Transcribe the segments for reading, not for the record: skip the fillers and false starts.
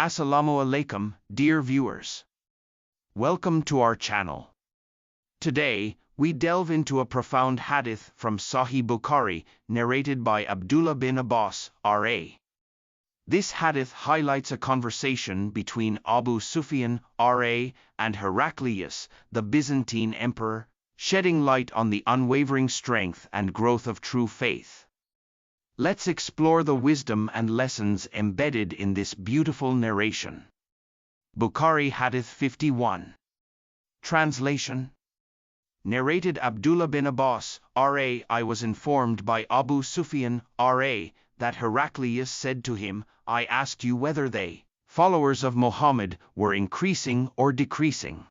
Assalamu alaikum, dear viewers. Welcome to our channel. Today, we delve into a profound hadith from Sahih Bukhari, narrated by Abdullah bin Abbas, R.A. This hadith highlights a conversation between Abu Sufyan, R.A., and Heraclius, the Byzantine emperor, shedding light on the unwavering strength and growth of true faith. Let's explore the wisdom and lessons embedded in this beautiful narration. Bukhari Hadith 51. Translation. Narrated Abdullah bin Abbas, R.A. I was informed by Abu Sufyan, R.A., that Heraclius said to him, I asked you whether they, followers of Muhammad, were increasing or decreasing.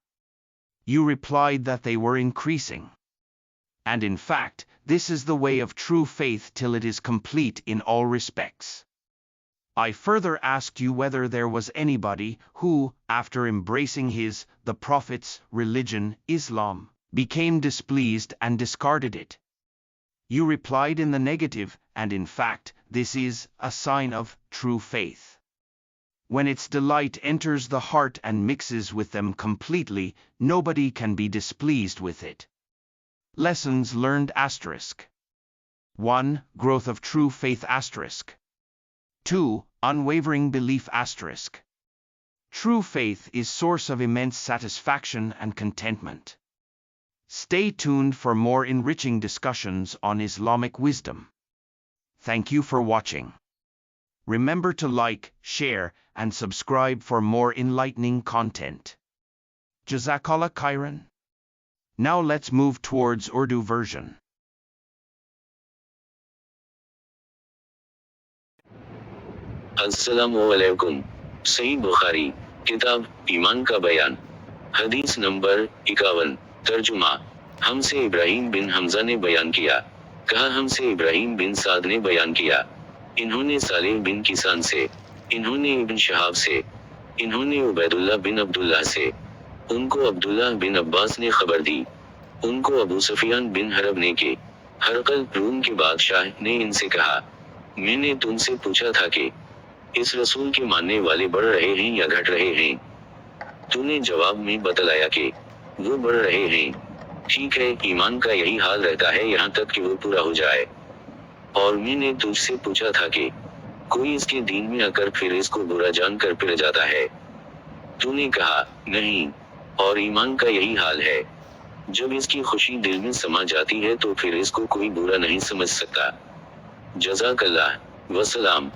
You replied that they were increasing. And in fact, this is the way of true faith till it is complete in all respects. I further asked you whether there was anybody who, after embracing the Prophet's religion, Islam, became displeased and discarded it. You replied in the negative, and in fact, this is a sign of true faith. When its delight enters the heart and mixes with them completely, nobody can be displeased with it. Lessons learned *. 1. Growth of true faith *. 2. Unwavering belief *. True faith is source of immense satisfaction and contentment. Stay tuned for more enriching discussions on Islamic wisdom. Thank you for watching. Remember to like, share, and subscribe for more enlightening content. Jazakallah khairan. Now let's move towards Urdu version. अस्सलामुअलैकुम। सही बुखारी किताब ईमान का बयान हदीस number 51। तर्जुमा। हमसे इब्राहीम बिन हमजा ने बयान किया, कहा हमसे इब्राहीम बिन साद ने बयान किया, इन्होंने सालेह बिन किसान से, इन्होंने इब्न शहाब से, इन्होंने उबैदुल्लाह बिन अब्दुल्लाह से, उनको अब्दुल्लाह बिन अब्बास ने खबर दी, उनको अबू सुफियान बिन हरब ने के हरकल रूम के बादशाह ने इनसे कहा, मैंने तुमसे पूछा था कि इस रसूल के मानने वाले बढ़ रहे हैं या घट रहे हैं। तूने जवाब में बतलाया कि वो बढ़ रहे हैं। ठीक है, ईमान का यही हाल रहता है यहाँ तक कि वो पूरा हो जाए। और मैंने तुझसे पूछा था कि कोई इसके दीन में आकर फिर इसको बुरा जानकर फिर जाता है। तूने कहा, नहीं, और ईमान का यही हाल है, जब इसकी खुशी दिल में समा जाती है तो फिर इसको कोई बुरा नहीं समझ सकता। जज़ाकल्लाह वसलाम।